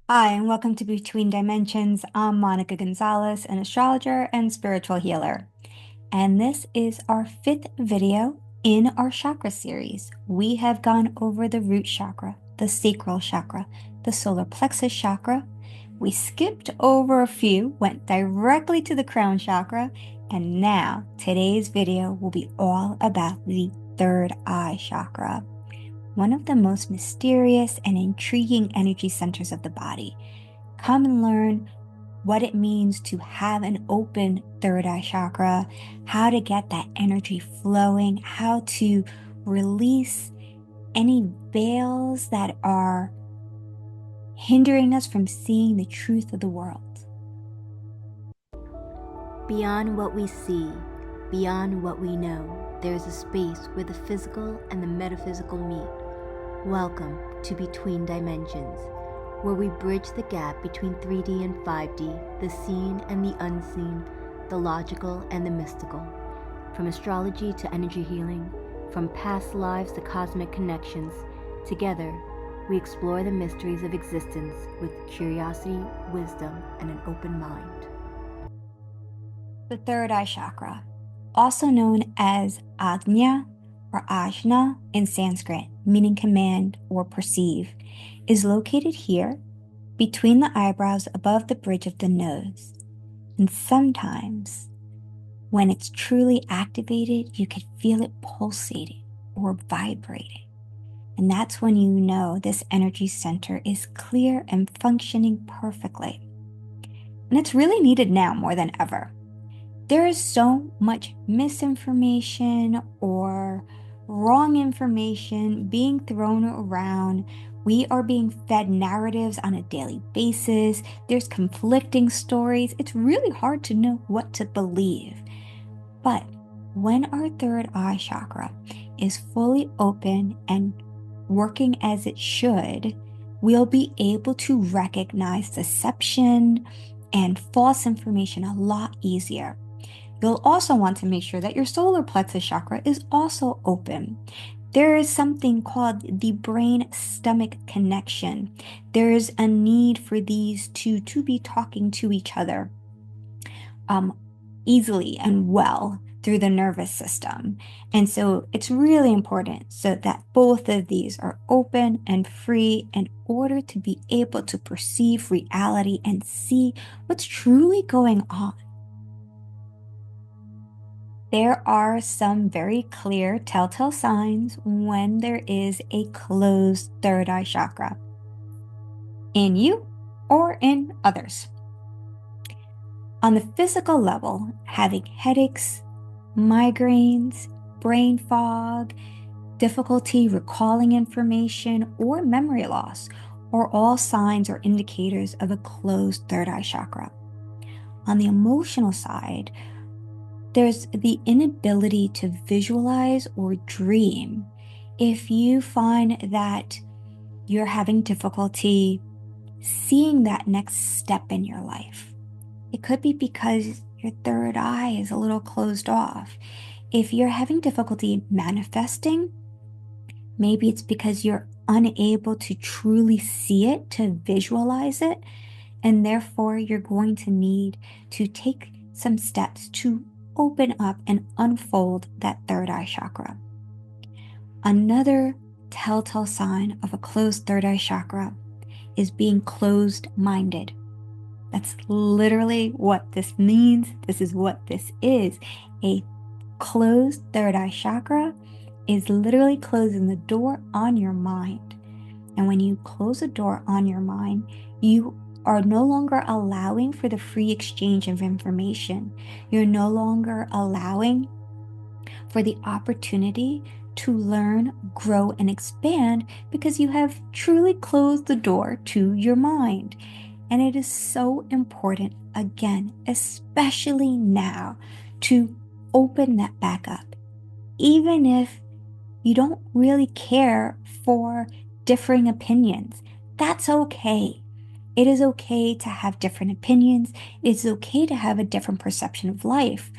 Hi, and welcome to Between Dimensions. I'm Monica Gonzalez, an astrologer and spiritual healer. And this is our fifth video in our chakra series. We have gone over the root chakra, the sacral chakra, the solar plexus chakra. We skipped over a few, went directly to the crown chakra, and now today's video will be all about the third eye chakra, one of the most mysterious and intriguing energy centers of the body. Come and learn what it means to have an open third eye chakra, how to get that energy flowing, how to release any veils that are hindering us from seeing the truth of the world. Beyond what we see, beyond what we know, there is a space where the physical and the metaphysical meet. Welcome to Between Dimensions, where we bridge the gap between 3D and 5D, the seen and the unseen, the logical and the mystical. From astrology to energy healing, from past lives to cosmic connections, together we explore the mysteries of existence with curiosity, wisdom, and an open mind. The third eye chakra, also known as Ajna or Ajna in Sanskrit, meaning command or perceive, is located here between the eyebrows above the bridge of the nose. And sometimes, when it's truly activated, you can feel it pulsating or vibrating. And that's when you know this energy center is clear and functioning perfectly. And it's really needed now more than ever. There is so much misinformation or wrong information being thrown around. We are being fed narratives on a daily basis. There's conflicting stories. It's really hard to know what to believe. But when our third eye chakra is fully open and working as it should, we'll be able to recognize deception and false information a lot easier. You'll also want to make sure that your solar plexus chakra is also open. There is something called the brain-stomach connection. There is a need for these two to be talking to each other easily and well through the nervous system. And so it's really important so that both of these are open and free in order to be able to perceive reality and see what's truly going on. There are some very clear telltale signs when there is a closed third eye chakra in you or in others. On the physical level, having headaches, migraines, brain fog, difficulty recalling information, or memory loss are all signs or indicators of a closed third eye chakra. On the emotional side, there's the inability to visualize or dream. If you find that you're having difficulty seeing that next step in your life, it could be because your third eye is a little closed off. If you're having difficulty manifesting, maybe it's because you're unable to truly see it, to visualize it, and therefore you're going to need to take some steps to open up and unfold that third eye chakra. Another telltale sign of a closed third eye chakra is being closed-minded. That's literally what this means. This is what this is. A closed third eye chakra is literally closing the door on your mind. And when you close a door on your mind, you are no longer allowing for the free exchange of information. You're no longer allowing for the opportunity to learn, grow, and expand because you have truly closed the door to your mind. And it is so important, again, especially now, to open that back up. Even if you don't really care for differing opinions, that's okay. It is okay to have different opinions. It's okay to have a different perception of life.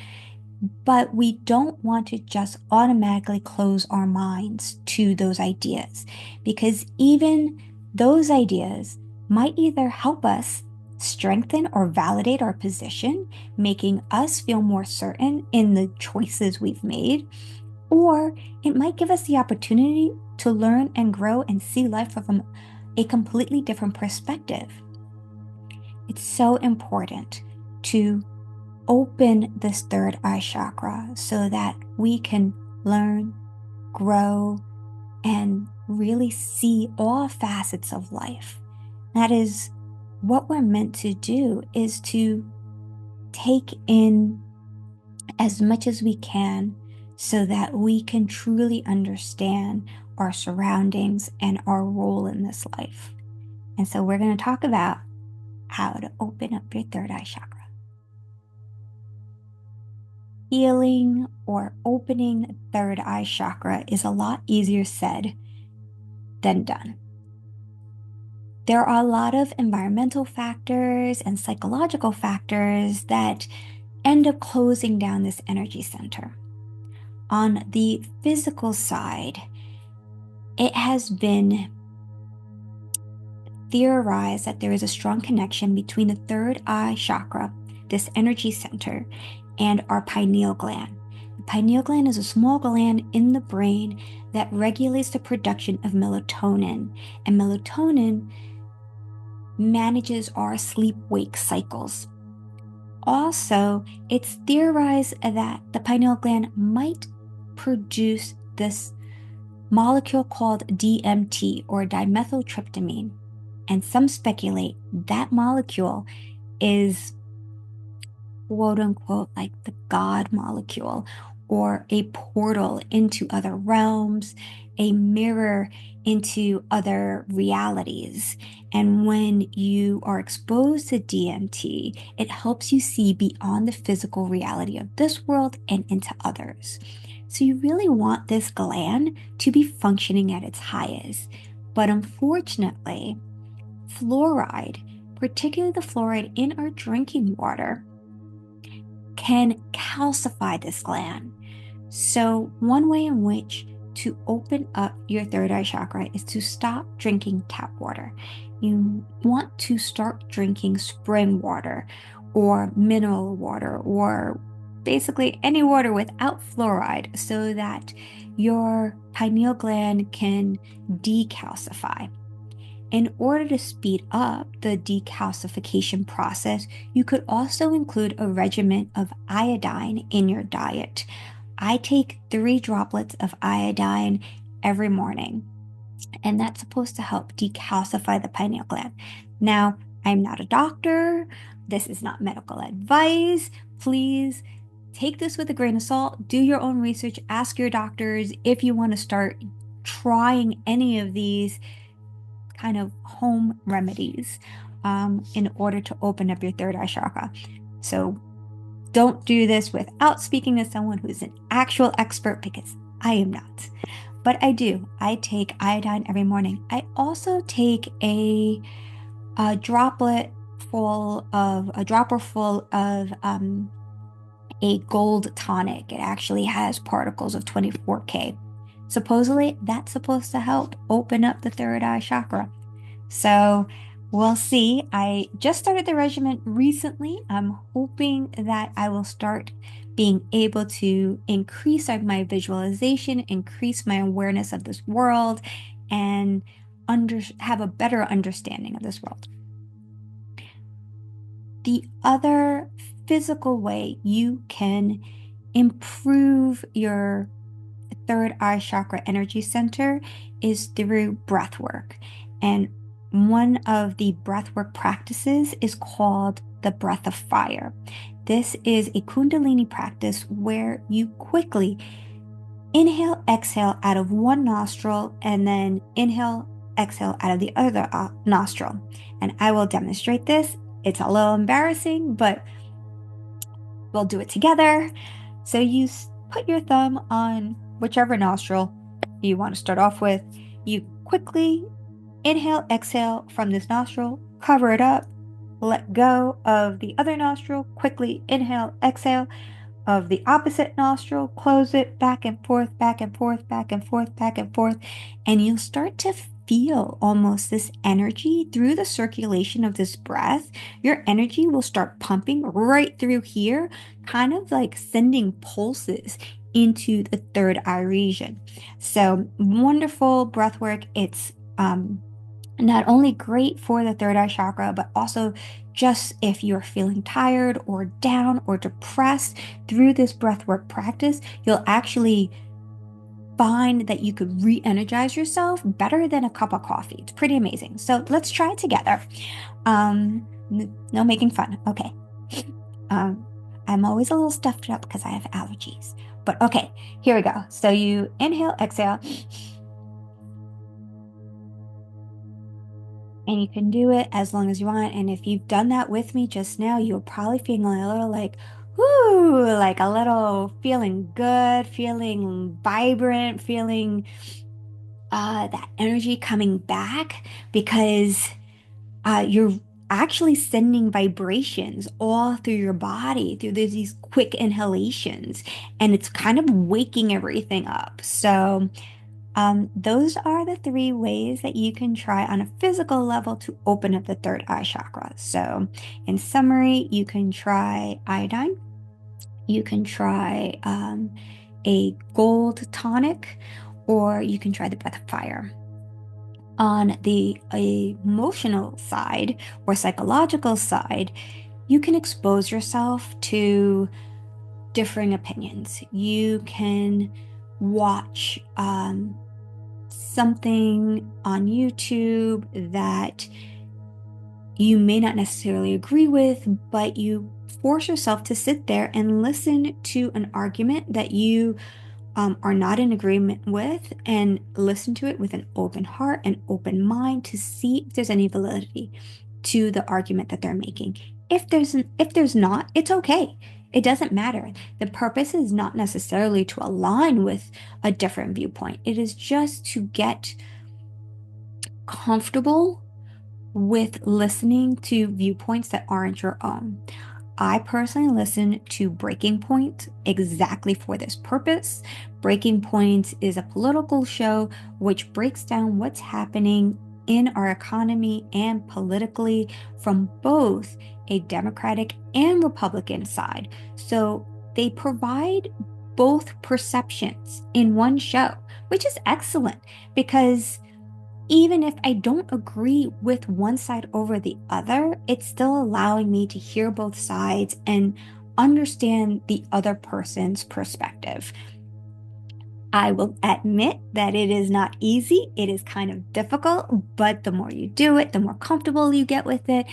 But we don't want to just automatically close our minds to those ideas, because even those ideas might either help us strengthen or validate our position, making us feel more certain in the choices we've made, or it might give us the opportunity to learn and grow and see life from a completely different perspective. It's so important to open this third eye chakra so that we can learn, grow, and really see all facets of life. That is what we're meant to do, is to take in as much as we can so that we can truly understand our surroundings and our role in this life. And so we're going to talk about how to open up your third eye chakra. Healing or opening third eye chakra is a lot easier said than done. There are a lot of environmental factors and psychological factors that end up closing down this energy center. On the physical side, it has been theorized that there is a strong connection between the third eye chakra, this energy center, and our pineal gland. The pineal gland is a small gland in the brain that regulates the production of melatonin, and melatonin manages our sleep-wake cycles. Also, it's theorized that the pineal gland might produce this molecule called DMT, or dimethyltryptamine, and some speculate that molecule is quote unquote like the God molecule, or a portal into other realms, a mirror into other realities. And when you are exposed to DMT, it helps you see beyond the physical reality of this world and into others. So you really want this gland to be functioning at its highest. But unfortunately, fluoride, particularly the fluoride in our drinking water, can calcify this gland. So one way in which to open up your third eye chakra is to stop drinking tap water. You want to start drinking spring water or mineral water, or basically any water without fluoride, so that your pineal gland can decalcify. In order to speed up the decalcification process, you could also include a regimen of iodine in your diet. I take 3 droplets of iodine every morning, and that's supposed to help decalcify the pineal gland. Now, I'm not a doctor. This is not medical advice. Please take this with a grain of salt. Do your own research. Ask your doctors if you want to start trying any of these kind of home remedies in order to open up your third eye chakra. So don't do this without speaking to someone who's an actual expert, because I am not. But I do. I take iodine every morning. I also take a dropper full of a gold tonic. It actually has particles of 24K. Supposedly, that's supposed to help open up the third eye chakra. So we'll see. I just started the regimen recently. I'm hoping that I will start being able to increase my visualization, increase my awareness of this world, and have a better understanding of this world. The other physical way you can improve your third eye chakra energy center is through breath work. And one of the breathwork practices is called the breath of fire. This is a Kundalini practice where you quickly inhale, exhale out of one nostril, and then inhale, exhale out of the other nostril. And I will demonstrate this. It's a little embarrassing, but we'll do it together. So you put your thumb on whichever nostril you want to start off with. You quickly inhale, exhale from this nostril, cover it up, let go of the other nostril, quickly inhale, exhale of the opposite nostril, close it, back and forth, back and forth, back and forth, back and forth, and you'll start to feel almost this energy through the circulation of this breath. Your energy will start pumping right through here, kind of like sending pulses into the third eye region. So wonderful breath work. It's not only great for the third eye chakra, but also just if you're feeling tired or down or depressed through this breathwork practice, you'll actually find that you could re-energize yourself better than a cup of coffee. It's pretty amazing. So let's try it together. No making fun. Okay. Um, I'm always a little stuffed up because I have allergies. But okay, here we go. So you inhale, exhale. And you can do it as long as you want. And if you've done that with me just now, you're probably feeling a little like, whoo, like a little feeling good, feeling vibrant, feeling that energy coming back because you're actually sending vibrations all through your body through these quick inhalations, and it's kind of waking everything up. So, those are the three ways that you can try on a physical level to open up the third eye chakra. So, in summary, you can try iodine, you can try a gold tonic, or you can try the breath of fire. On the emotional side or psychological side, you can expose yourself to differing opinions. You can watch something on YouTube that you may not necessarily agree with, but you force yourself to sit there and listen to an argument that you are not in agreement with, and listen to it with an open heart and open mind to see if there's any validity to the argument that they're making. If there's not, it's okay. It doesn't matter. The purpose is not necessarily to align with a different viewpoint. It is just to get comfortable with listening to viewpoints that aren't your own. I personally listen to Breaking Point exactly for this purpose. Breaking Point is a political show which breaks down what's happening in our economy and politically from both a Democratic and Republican side. So they provide both perceptions in one show, which is excellent because even if I don't agree with one side over the other, it's still allowing me to hear both sides and understand the other person's perspective. I will admit that it is not easy. It is kind of difficult, but the more you do it, the more comfortable you get with it.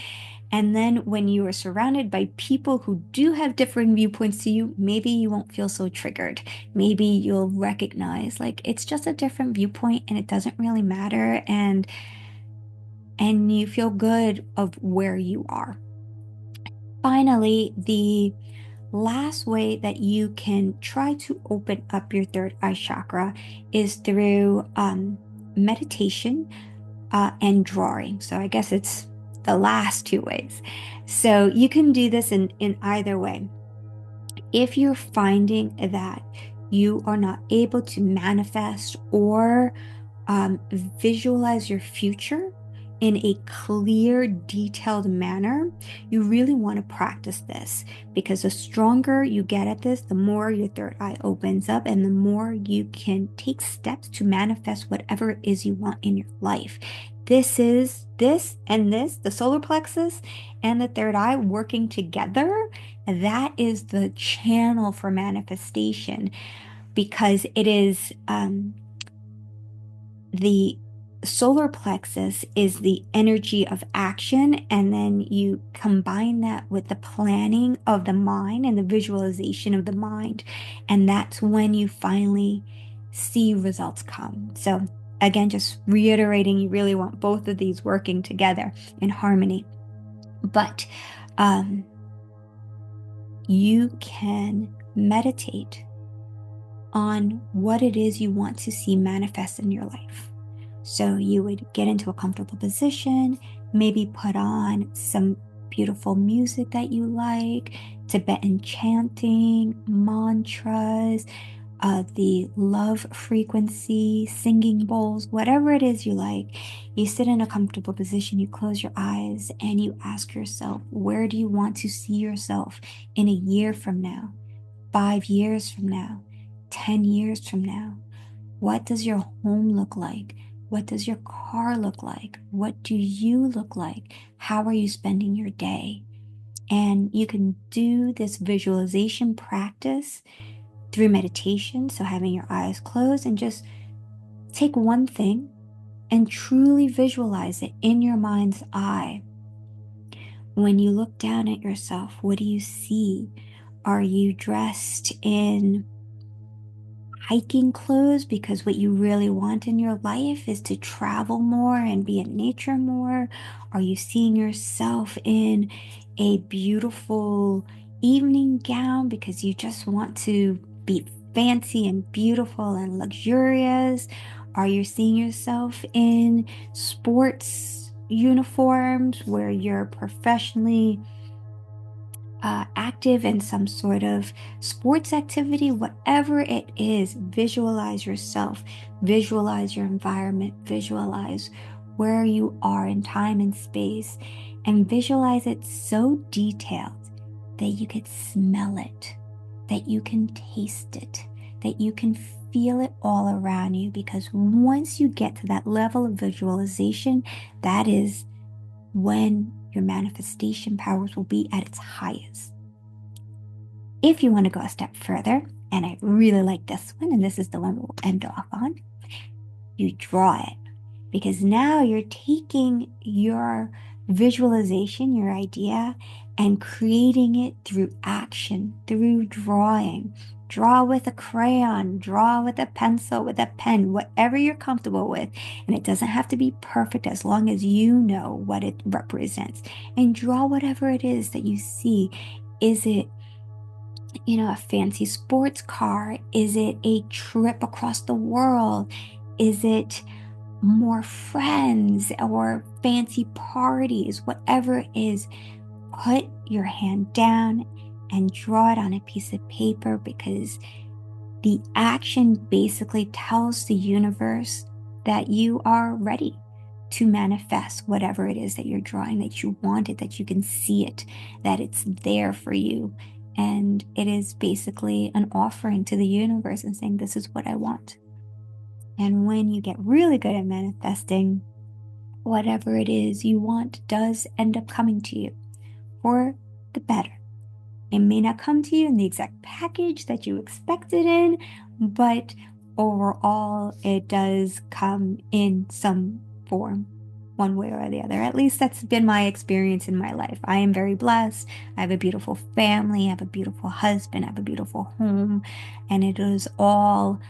And then when you are surrounded by people who do have differing viewpoints to you, maybe you won't feel so triggered. Maybe you'll recognize like it's just a different viewpoint and it doesn't really matter, and you feel good of where you are. Finally, the last way that you can try to open up your third eye chakra is through meditation and drawing. So I guess it's the last two ways. So you can do this in either way. If you're finding that you are not able to manifest or visualize your future in a clear, detailed manner, you really want to practice this because the stronger you get at this, the more your third eye opens up and the more you can take steps to manifest whatever it is you want in your life. The solar plexus and the third eye working together, that is the channel for manifestation because it is the solar plexus is the energy of action, and then you combine that with the planning of the mind and the visualization of the mind, and that's when you finally see results come. So again, just reiterating, you really want both of these working together in harmony. But you can meditate on what it is you want to see manifest in your life. So you would get into a comfortable position, maybe put on some beautiful music that you like, Tibetan chanting, mantras, the love frequency, singing bowls, whatever it is you like. You sit in a comfortable position, you close your eyes, and you ask yourself, where do you want to see yourself in a year from now, 5 years from now, 10 years from now? What does your home look like? What does your car look like? What do you look like? How are you spending your day? And you can do this visualization practice through meditation. So, having your eyes closed and just take one thing and truly visualize it in your mind's eye. When you look down at yourself, what do you see? Are you dressed in hiking clothes because what you really want in your life is to travel more and be in nature more? Are you seeing yourself in a beautiful evening gown because you just want to be fancy and beautiful and luxurious? Are you seeing yourself in sports uniforms where you're professionally active in some sort of sports activity? Whatever it is, visualize yourself, visualize your environment, visualize where you are in time and space, and visualize it so detailed that you could smell it, that you can taste it, that you can feel it all around you. Because once you get to that level of visualization, that is when your manifestation powers will be at its highest. If you want to go a step further, and I really like this one, and this is the one we'll end off on, you draw it. Because now you're taking your visualization, your idea, and creating it through action, through drawing. Draw with a crayon, draw with a pencil, with a pen, whatever you're comfortable with. And it doesn't have to be perfect as long as you know what it represents. And draw whatever it is that you see. Is it, a fancy sports car? Is it a trip across the world? Is it more friends or fancy parties? Whatever it is, put your hand down and draw it on a piece of paper, because the action basically tells the universe that you are ready to manifest whatever it is that you're drawing, that you want it, that you can see it, that it's there for you. And it is basically an offering to the universe and saying, this is what I want. And when you get really good at manifesting, whatever it is you want does end up coming to you for the better. It may not come to you in the exact package that you expected in, but overall, it does come in some form, one way or the other. At least that's been my experience in my life. I am very blessed. I have a beautiful family, I have a beautiful husband, I have a beautiful home, and it is all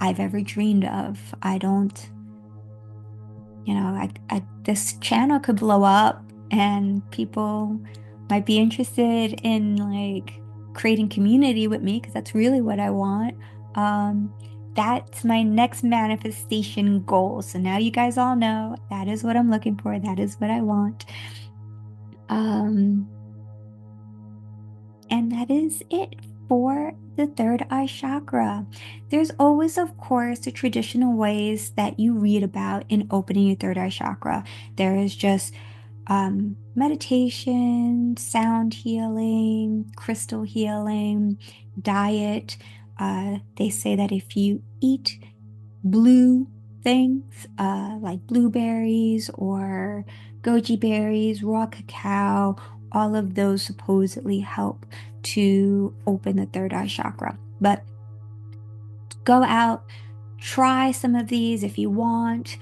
I've ever dreamed of. I don't, this channel could blow up and people might be interested in like creating community with me, because that's really what I want. That's my next manifestation goal. So now you guys all know that is what I'm looking for. That is what I want. And that is it for the third eye chakra. There's always, of course, the traditional ways that you read about in opening your third eye chakra. There is just meditation, sound healing, crystal healing, diet. They say that if you eat blue things like blueberries or goji berries, raw cacao, all of those supposedly help to open the third eye chakra. But go out, try some of these if you want.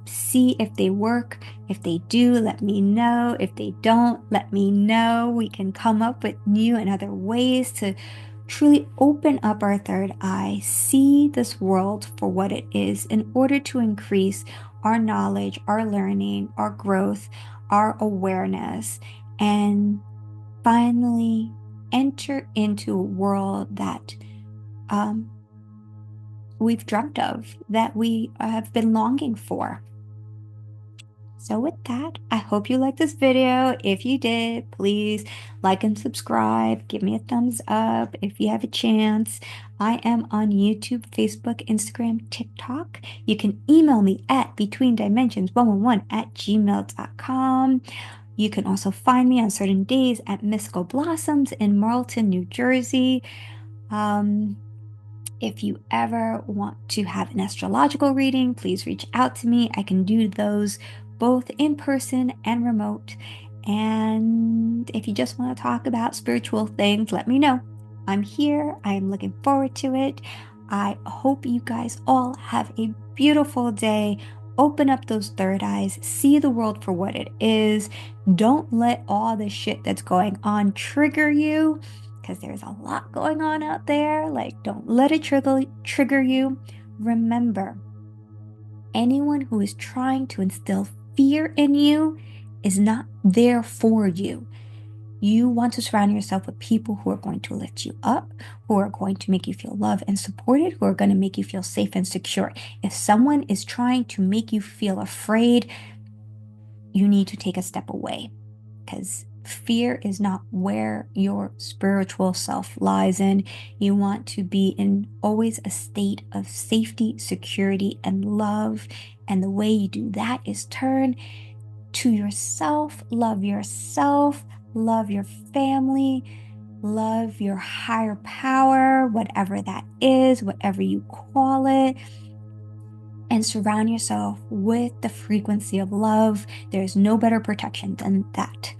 See if they work. If they do, let me know. If they don't, let me know. We can come up with new and other ways to truly open up our third eye, see this world for what it is, in order to increase our knowledge, our learning, our growth, our awareness, and finally enter into a world that we've dreamt of, that we have been longing for. So with that, I hope you liked this video. If you did, please like and subscribe. Give me a thumbs up if you have a chance. I am on YouTube, Facebook, Instagram, TikTok. You can email me at betweendimensions111@gmail.com. You can also find me on certain days at Mystical Blossoms in Marlton, New Jersey. Um, if you ever want to have an astrological reading, please reach out to me. I can do those both in person and remote. And if you just want to talk about spiritual things, let me know. I'm here. I'm looking forward to it. I hope you guys all have a beautiful day. Open up those third eyes, see the world for what it is. Don't let all the shit that's going on trigger you because there's a lot going on out there. Like, don't let it trigger you. Remember, anyone who is trying to instill fear in you is not there for you. You want to surround yourself with people who are going to lift you up, who are going to make you feel loved and supported, who are going to make you feel safe and secure. If someone is trying to make you feel afraid, you need to take a step away because fear is not where your spiritual self lies in. You want to be in always a state of safety, security, and love. And the way you do that is turn to yourself, love your family, love your higher power, whatever that is, whatever you call it, and surround yourself with the frequency of love. There's no better protection than that.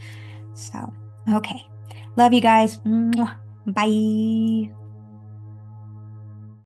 So, okay. Love you guys. Bye.